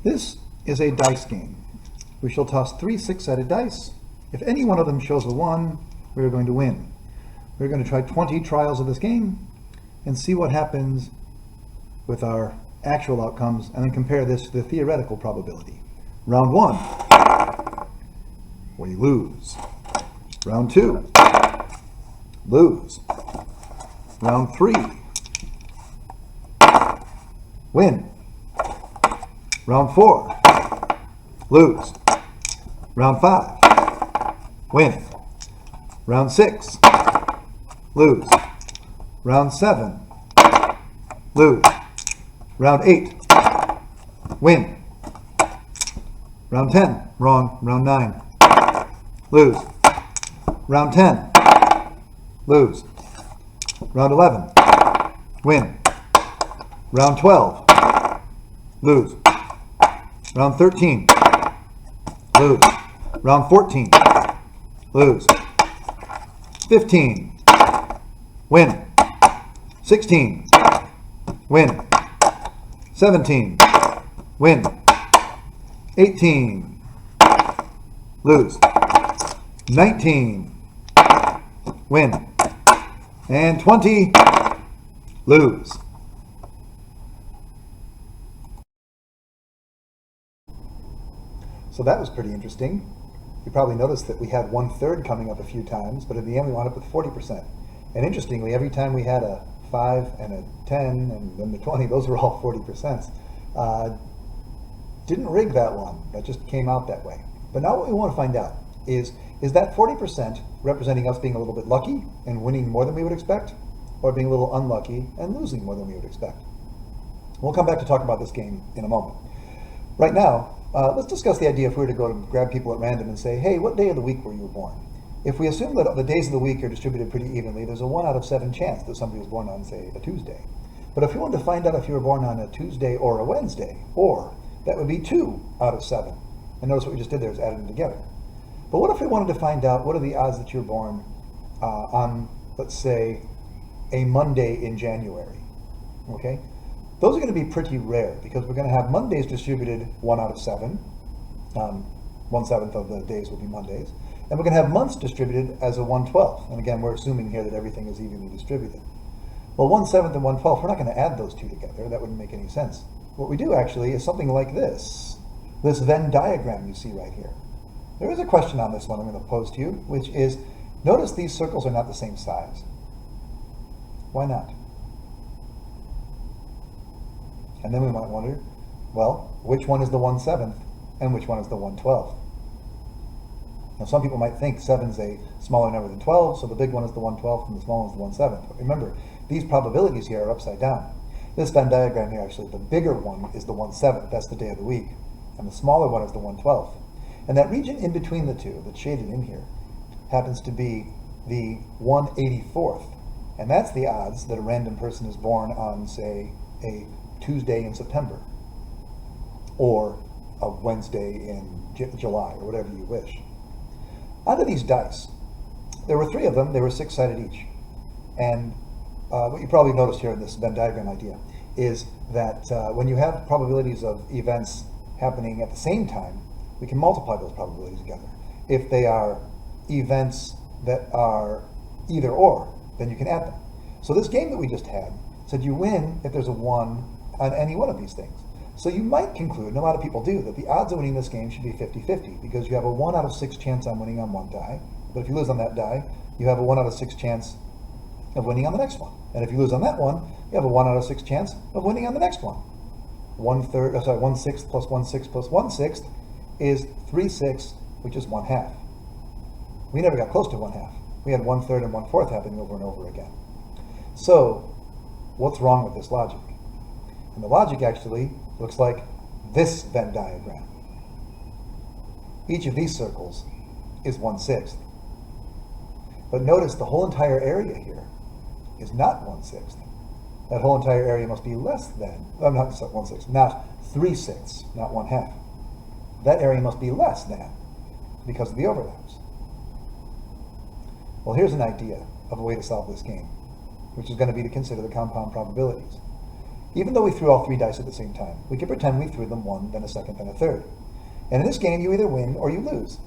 This is a dice game. We shall toss 3 6-sided dice. If any one of them shows a 1, we are going to win. We're going to try 20 trials of this game and see what happens with our actual outcomes, and then compare this to the theoretical probability. Round 1, we lose. Round 2, lose. Round 3, win. Round 4, lose. Round 5, win. Round 6, lose. Round 7, lose. Round 8, win. Round 10, wrong. Round 9, lose. Round 10, lose. Round 11, win. Round 12, lose. Round 13, lose. Round 14, lose. 15, win. 16, win. 17, win. 18, lose. 19, win. And 20, lose. So that was pretty interesting. You probably noticed that we had 1/3 coming up a few times, but in the end we wound up with 40%. And interestingly, every time we had a 5 and a 10 and then the 20, those were all 40%. Didn't rig that one. That just came out that way. But now what we want to find out is that 40% representing us being a little bit lucky and winning more than we would expect, or being a little unlucky and losing more than we would expect? We'll come back to talk about this game in a moment. Right now, let's discuss the idea if we were to go to grab people at random and say, hey, what day of the week were you born? If we assume that the days of the week are distributed pretty evenly, there's a 1 out of 7 chance that somebody was born on, say, a Tuesday. But if we wanted to find out if you were born on a Tuesday or a Wednesday, or that would be 2 out of 7. And notice what we just did there is added them together. But what if we wanted to find out what are the odds that you're born on, let's say, a Monday in January? Okay? Those are going to be pretty rare because we're going to have Mondays distributed 1 out of 7. 1/7 of the days will be Mondays. And we're going to have months distributed as a 1/12. And again, we're assuming here that everything is evenly distributed. Well, 1/7 and 1/12, we're not going to add those two together. That wouldn't make any sense. What we do actually is something like this Venn diagram you see right here. There is a question on this one I'm going to pose to you, which is, notice these circles are not the same size. Why not? And then we might wonder, well, which one is the 1/7 and which one is the 1/12? Now some people might think 7 is a smaller number than 12, so the big one is the 1/12 and the small one is the 1/7. But remember, these probabilities here are upside down. This Venn diagram here, actually, the bigger one is the 1/7, that's the day of the week, and the smaller one is the 1/12. And that region in between the two, that's shaded in here, happens to be the 1/84th. And that's the odds that a random person is born on, say, a Tuesday in September, or a Wednesday in July, or whatever you wish. Out of these dice, there were 3 of them. They were 6-sided each. And what you probably noticed here in this Venn diagram idea is that when you have probabilities of events happening at the same time, we can multiply those probabilities together. If they are events that are either or, then you can add them. So this game that we just had said you win if there's a 1 on any one of these things. So you might conclude, and a lot of people do, that the odds of winning this game should be 50-50, because you have a 1 out of 6 chance on winning on one die, but if you lose on that die, you have a 1 out of 6 chance of winning on the next one. And if you lose on that one, you have a 1 out of 6 chance of winning on the next one. 1/6 plus 1/6 plus 1/6 is 3/6, which is 1/2. We never got close to 1/2. We had 1/3 and 1/4 happening over and over again. So what's wrong with this logic? And the logic actually looks like this Venn diagram. Each of these circles is 1/6. But notice the whole entire area here is not 1/6. That whole entire area must be less than, not 1/6, not 3/6, not 1/2. That area must be less than, because of the overlaps. Well, here's an idea of a way to solve this game, which is going to be to consider the compound probabilities. Even though we threw all 3 dice at the same time, we could pretend we threw them one, then a second, then a third. And in this game, you either win or you lose.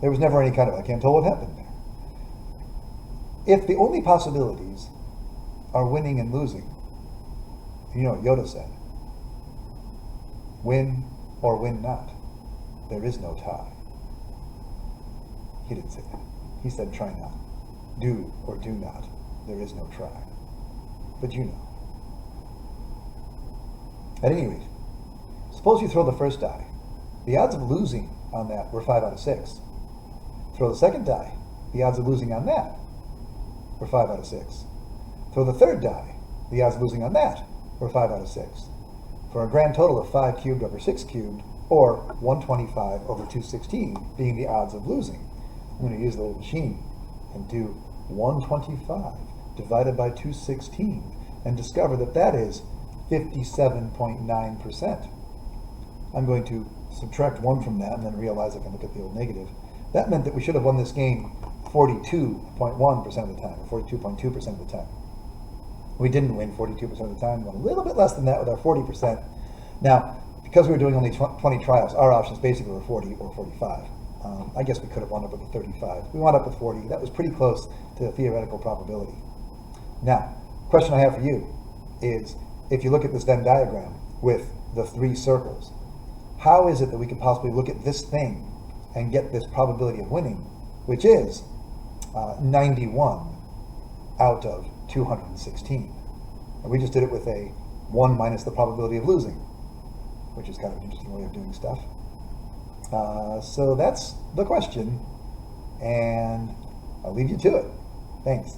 There was never any kind of, I can't tell what happened there. If the only possibilities are winning and losing, you know what Yoda said, win or win not. There is no tie. He didn't say that. He said try not. Do or do not. There is no try. But you know. At any rate, suppose you throw the first die. The odds of losing on that were 5 out of 6. Throw the second die. The odds of losing on that were 5 out of 6. Throw the third die. The odds of losing on that were 5 out of 6. For a grand total of 5 cubed over 6 cubed, or 125 over 216 being the odds of losing. I'm going to use the little machine and do 125 divided by 216 and discover that that is 57.9%. I'm going to subtract 1 from that and then realize I can look at the old negative. That meant that we should have won this game 42.1% of the time, or 42.2% of the time. We didn't win 42% of the time, we won a little bit less than that with our 40%. Now, because we were doing only 20 trials, our options basically were 40 or 45. I guess we could have wound up with a 35. We wound up with 40. That was pretty close to the theoretical probability. Now, question I have for you is, if you look at this Venn diagram with the 3 circles, how is it that we could possibly look at this thing and get this probability of winning, which is 91 out of 216? And we just did it with a 1 minus the probability of losing, which is kind of an interesting way of doing stuff. So that's the question, and I'll leave you to it. Thanks.